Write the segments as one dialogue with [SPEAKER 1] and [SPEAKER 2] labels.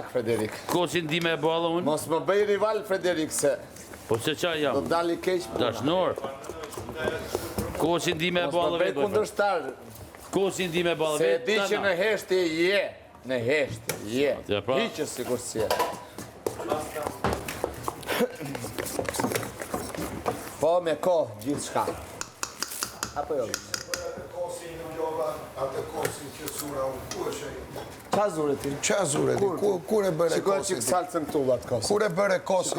[SPEAKER 1] knaq, Frederik.
[SPEAKER 2] Kosin di me balla unë?
[SPEAKER 1] Mos më bëj rival, Frederik, se...
[SPEAKER 2] Po se qa jam?
[SPEAKER 1] Do dali keq puna.
[SPEAKER 2] Dashnor. Kosin di me balla
[SPEAKER 1] vetë. Mos më bëj kundërshtar.
[SPEAKER 2] Kosin di me balla
[SPEAKER 1] vetë. Se
[SPEAKER 2] vetë.
[SPEAKER 1] di që në heshtje je. Në heshtje je. Hiqës sikur si je. Po me kohë gjithë shka. Apo jo?
[SPEAKER 3] Atë kosin që zura unë, ku është e?
[SPEAKER 1] Qa zure ti?
[SPEAKER 3] Qa zure ti? Kur e bërë
[SPEAKER 1] kosin? Shikoj që salcën këtu atë kosin.
[SPEAKER 3] Kur e bërë kosin?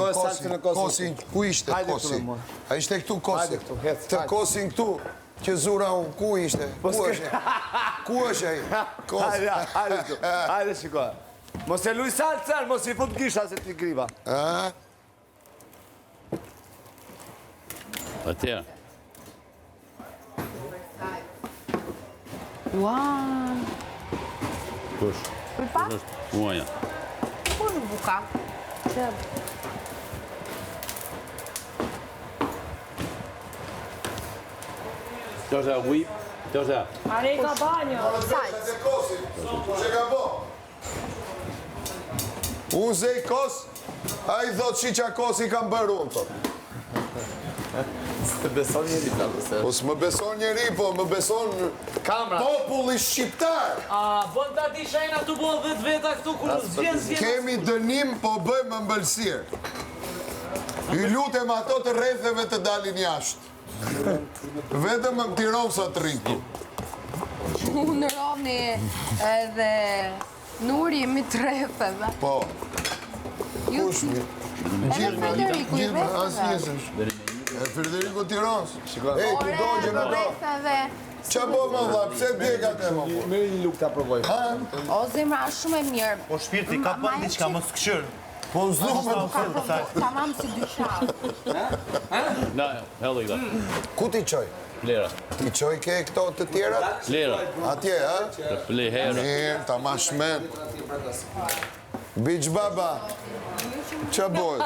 [SPEAKER 1] Kosin,
[SPEAKER 3] ku ishte kosin? A ishte këtu kosin? Të kosin këtu që zura unë, ku ishte? Ku është e? Ku është e?
[SPEAKER 1] Hajde shikoj. Mos e luj salcën, mos i fut gisha se ti griva.
[SPEAKER 2] Atëja.
[SPEAKER 4] Ua.
[SPEAKER 2] Kush?
[SPEAKER 4] Për pak?
[SPEAKER 2] Uaja.
[SPEAKER 4] Kur në buka? Që...
[SPEAKER 2] Të është e ujë? Të është e?
[SPEAKER 4] Are ka banjo.
[SPEAKER 3] Sajtë. Që ka bo? Unë zej kos, a i thot që qa kosi kam bërë unë, thot.
[SPEAKER 1] Së beson njeri ta përse.
[SPEAKER 3] Po s'më beson njeri, po më beson populli shqiptar.
[SPEAKER 5] A, vën ta di shajna të bo veta këtu kur zhjen.
[SPEAKER 3] Kemi dënim, po bëjmë mbëlsirë. I lutem ato të rretheve të dalin jashtë. Vetëm më Tiranë sa të rinë.
[SPEAKER 4] Unë Roni edhe Nuri jemi të rretheve.
[SPEAKER 3] Po.
[SPEAKER 4] Kush mi? Edhe Frederiku i rretheve.
[SPEAKER 3] E Frederiku Tiranës. Ej, ku dojgjë në do. Qa bo më dha, pse djeka të më po?
[SPEAKER 1] Me një luk të aprovoj.
[SPEAKER 4] O zemra shumë e mirë.
[SPEAKER 6] Po shpirti, ka për diqka më s'këshërë.
[SPEAKER 3] Po zdume.
[SPEAKER 4] Ta mamë si dy shafë.
[SPEAKER 2] Na, hello i da.
[SPEAKER 3] Ku ti qoj?
[SPEAKER 2] Lera.
[SPEAKER 3] Ti qoj ke këto të tjera?
[SPEAKER 2] Lera.
[SPEAKER 3] Atje, ha?
[SPEAKER 2] Lehera.
[SPEAKER 3] Mirë, ta ma shmen. Biq baba. Qa bojt?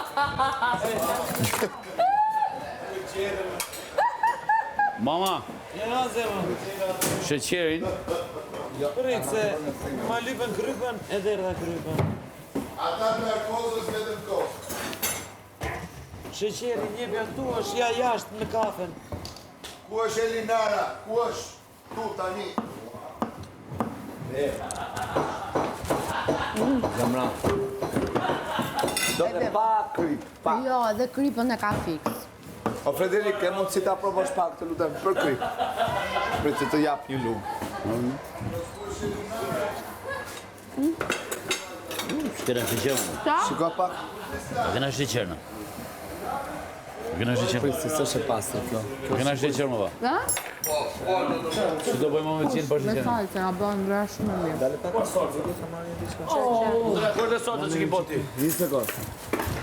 [SPEAKER 2] Mama.
[SPEAKER 5] Jena zema.
[SPEAKER 2] Sheqerin.
[SPEAKER 5] Rikë se ma lypën krypën edhe rrda krypën.
[SPEAKER 3] Ata të narkozës vetëm kohë.
[SPEAKER 5] Sheqeri një pja këtu është ja jashtë në kafen.
[SPEAKER 3] Ku është Elinara? Ku është? Tu tani.
[SPEAKER 1] Zamra. Do të pa kryp, pa.
[SPEAKER 4] Jo, edhe krypën e ka fix.
[SPEAKER 1] O Frederik, ke mund si ta provosh pak të lutem për kryp. Për që të jap një lugë.
[SPEAKER 2] Shkera sheqerën.
[SPEAKER 1] Shiko pak.
[SPEAKER 2] Këna sheqerën. Këna sheqerën.
[SPEAKER 1] Prit, si së pastër kjo.
[SPEAKER 2] Këna sheqerën më ba.
[SPEAKER 4] Da?
[SPEAKER 2] Që do bëjmë me qenë për
[SPEAKER 4] Me
[SPEAKER 2] sheqerën?
[SPEAKER 4] falë, se nga bëhen vra shumë e mirë.
[SPEAKER 1] Dale pak.
[SPEAKER 2] Kërë dhe sotë që ki boti?
[SPEAKER 1] 20 sekund.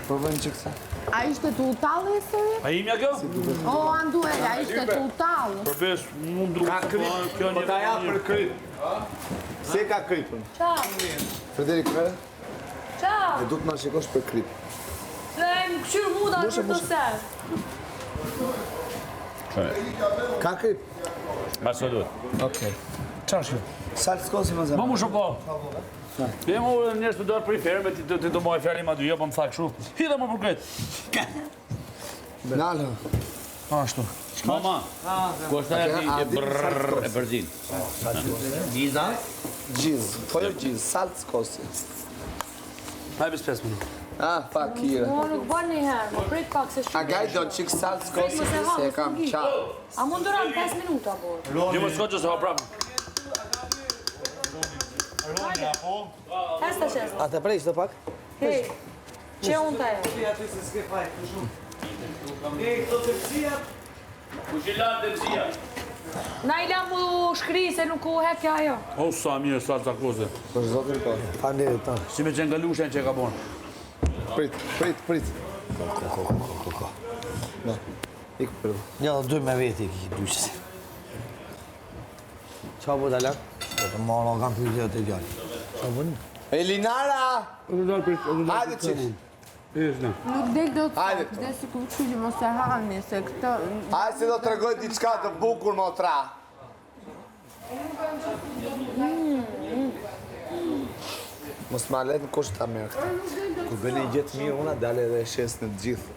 [SPEAKER 1] Provojmë që kësa.
[SPEAKER 4] A ishte të utallë e sëri?
[SPEAKER 2] A imja kjo?
[SPEAKER 4] O, Anduel, a ishte të utallë?
[SPEAKER 2] Përbes, mund dru.
[SPEAKER 1] Ka kryp, po ta ja për kryp. Se ka krypën?
[SPEAKER 7] Qa?
[SPEAKER 1] Frederik, mere?
[SPEAKER 7] Qa?
[SPEAKER 1] E du të nga shikosh për kryp.
[SPEAKER 7] Dhe më këshyrë muda për të serë.
[SPEAKER 1] Ka kryp?
[SPEAKER 2] Baso duhet.
[SPEAKER 1] Okej. Qa është? Salë s'kosi më zemë.
[SPEAKER 2] Më mu shoko. Dhe mu njështë të dorë për i ferme, ti të moj fjali ma dy, jo, po më thakë shu. Hidhe më për kretë.
[SPEAKER 1] Nalë.
[SPEAKER 2] Ashtu. Mama, ku është e brrrr e përzin?
[SPEAKER 5] Gjiza?
[SPEAKER 1] Gjiz. Po jo gjiz, salë s'kosi.
[SPEAKER 2] Hajbis 5 minutë.
[SPEAKER 1] Ah, pak kire.
[SPEAKER 7] Mo nuk bërë një herë, më prit pak se
[SPEAKER 1] A
[SPEAKER 7] shumë.
[SPEAKER 1] gaj do qik salë s'kosi se e kam qa.
[SPEAKER 7] A mund duran 5 minuta, po?
[SPEAKER 2] Jo më s'ko që se ho prapë.
[SPEAKER 7] Hesta qesta.
[SPEAKER 1] A të prej qëto pak?
[SPEAKER 7] Hej, që unë të e?
[SPEAKER 2] Ku që lanë të mësia?
[SPEAKER 7] Na i lamu shkri se nuk u hekja ajo.
[SPEAKER 2] O, sa mirë, sa të koze.
[SPEAKER 1] Për zotin po. Faleminderit ta.
[SPEAKER 2] Si me qenë galushen që ka bonë.
[SPEAKER 1] Prit. Ko. Ne. Ikë për.
[SPEAKER 6] Një dhe dy me veti ki dyqës.
[SPEAKER 1] Qa bu dalan?
[SPEAKER 6] Të marrë kam pyetje të gjallë.
[SPEAKER 1] Qa bu një? Elinara! Hajde qikë.
[SPEAKER 4] Nuk del do të
[SPEAKER 1] Hajde
[SPEAKER 4] dhe si ku qyli mos e hani, se këta...
[SPEAKER 1] Hajde se do të regoj diçka të bukur më tra. Mos ma letë në kusht ta merë këtë. Kur bëni gjithë mirë, una dale edhe e shes në të gjithë.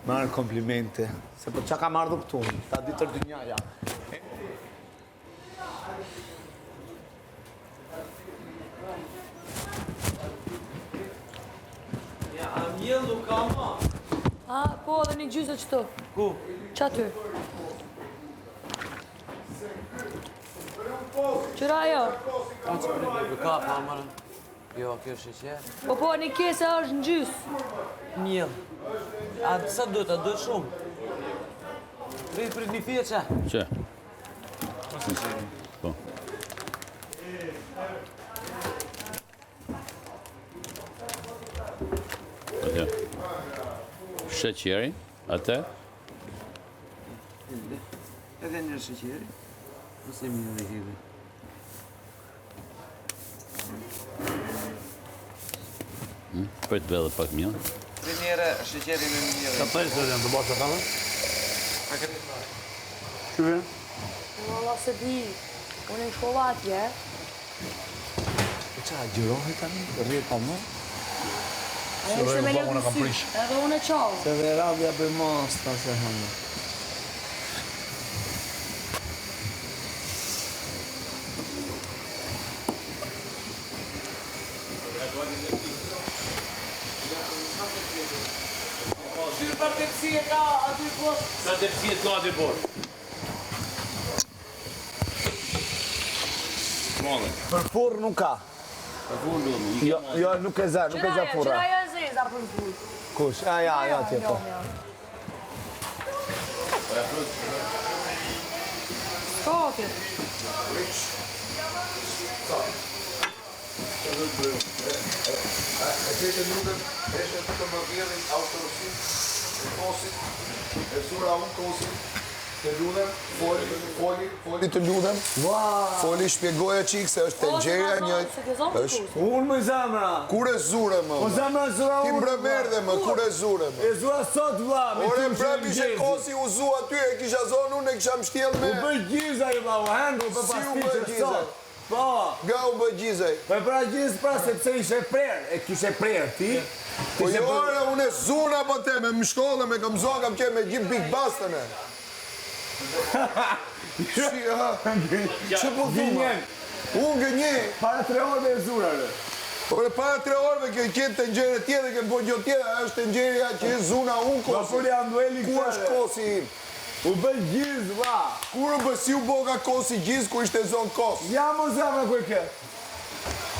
[SPEAKER 1] Marë komplimente. Se po qa ka marrë këtu, ta ditër dë njaja.
[SPEAKER 5] Ja, a mjell nuk ka ma.
[SPEAKER 7] A, po, edhe një gjysë qëto.
[SPEAKER 5] Ku?
[SPEAKER 7] Qa ty? Qëra jo?
[SPEAKER 5] A që për ka pa marën? Jo, kjo sheqer.
[SPEAKER 7] Po, një kese është në gjysë.
[SPEAKER 5] Mjell. A sa duhet, a duhet shumë? Prit një fije që?
[SPEAKER 2] Që? Po. Atë. Sheqeri, atë.
[SPEAKER 5] Edhe një sheqeri. Ose mjell dhe hidhe.
[SPEAKER 2] Për të bedhe pak mjell.
[SPEAKER 5] Prit njëre sheqeri me mjell.
[SPEAKER 2] Ka të janë të bashkë të
[SPEAKER 5] A këtë
[SPEAKER 2] Shqyve?
[SPEAKER 7] Valla se di, unë e shkova atje.
[SPEAKER 1] E qa, gjërohi tani? Rrjet pa më?
[SPEAKER 7] E ishte me lëtë në sy, edhe unë e qallë.
[SPEAKER 1] Se dhe rabja për mos, ta se hëmë.
[SPEAKER 5] Qyrë për tepsi e ka aty poshtë?
[SPEAKER 2] Sa tepsi e ka aty poshtë?
[SPEAKER 1] Për furr nuk ka.
[SPEAKER 2] Për furr do më.
[SPEAKER 1] Jo, nuk e za furra.
[SPEAKER 7] Qëra jo e zeza për furr.
[SPEAKER 1] Kush? Ja, tje po.
[SPEAKER 7] Ska okej.
[SPEAKER 3] E këtë lutëm, eshe të më vjerin, autorosin, e kosit, e zura unë kosit, të lutëm, foli të lutëm, foli shpjegoja qikë se është tenxheria një...
[SPEAKER 1] Unë më zamra.
[SPEAKER 3] Kur e zure më?
[SPEAKER 1] O zamra zura
[SPEAKER 3] Ti
[SPEAKER 1] unë.
[SPEAKER 3] mbre verde më, kur e zure më?
[SPEAKER 1] E zura sot vla.
[SPEAKER 3] Ore mbrep ishe kosi u zu aty, e kisha zonë unë e kisha mshtjel me...
[SPEAKER 1] U bëj gjizaj vla, u hendu për
[SPEAKER 3] Si u bëj
[SPEAKER 1] pastishe
[SPEAKER 3] gjizaj?
[SPEAKER 1] sot. Po.
[SPEAKER 3] Ga u bëj gjizaj.
[SPEAKER 1] Po pra gjizë pra sepse ishe prerë. E kishe prerë ti.
[SPEAKER 3] Po jo ore, unë e zuna po te, me mshkollë, me kam zonë, kam qenë me gjithë big bastën e. Shi, ha? Që po thuma? Unë gënje.
[SPEAKER 1] Para 3 orëve e zura, re.
[SPEAKER 3] Ore, para 3 orëve ke qenë të nxere tjetër, ke po gjo tjetër, ajo është të nxereja që e zuna unë
[SPEAKER 1] Po
[SPEAKER 3] kosi.
[SPEAKER 1] fuli Andueli
[SPEAKER 3] Ku është kosi im?
[SPEAKER 1] U bëj gjizë, vla.
[SPEAKER 3] Kur u bësi u boga kosi gjizë, ku ishte zonë kos?
[SPEAKER 1] Ja më zamra ku e ke.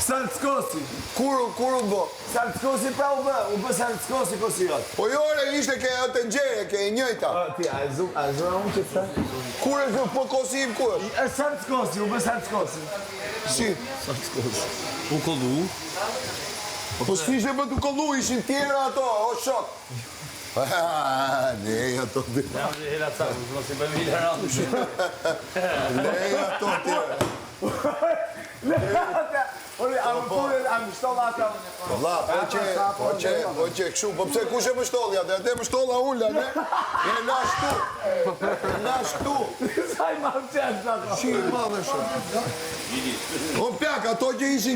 [SPEAKER 1] Saltskosi.
[SPEAKER 3] Kur u bo?
[SPEAKER 1] Saltskosi pra u bë saltskosi kosi jot.
[SPEAKER 3] Po jore, ishte ke ajo të nxere, ke e njëjta.
[SPEAKER 1] Ti, a zura unë që të thë?
[SPEAKER 3] Kur e zë, po kosi im ku është?
[SPEAKER 1] E saltskosi, u bë saltskosi.
[SPEAKER 3] Si?
[SPEAKER 2] U kollu?
[SPEAKER 3] Po s'kishe për të kollu, ishin tjera ato, o shok. Nej, ato të...
[SPEAKER 2] Ja, më hela ca, mos i bëj vile randë.
[SPEAKER 3] Nej, ato tjera.
[SPEAKER 1] Ore, a më kurën, a më shtolla ata.
[SPEAKER 3] Valla, po që, këshu, po pse kush e më shtollja, dhe ate më shtolla ulla, ne? E nash tu.
[SPEAKER 1] Saj ma më qenë, zako.
[SPEAKER 3] Shi, madhe shumë. O pjak, ato që ishin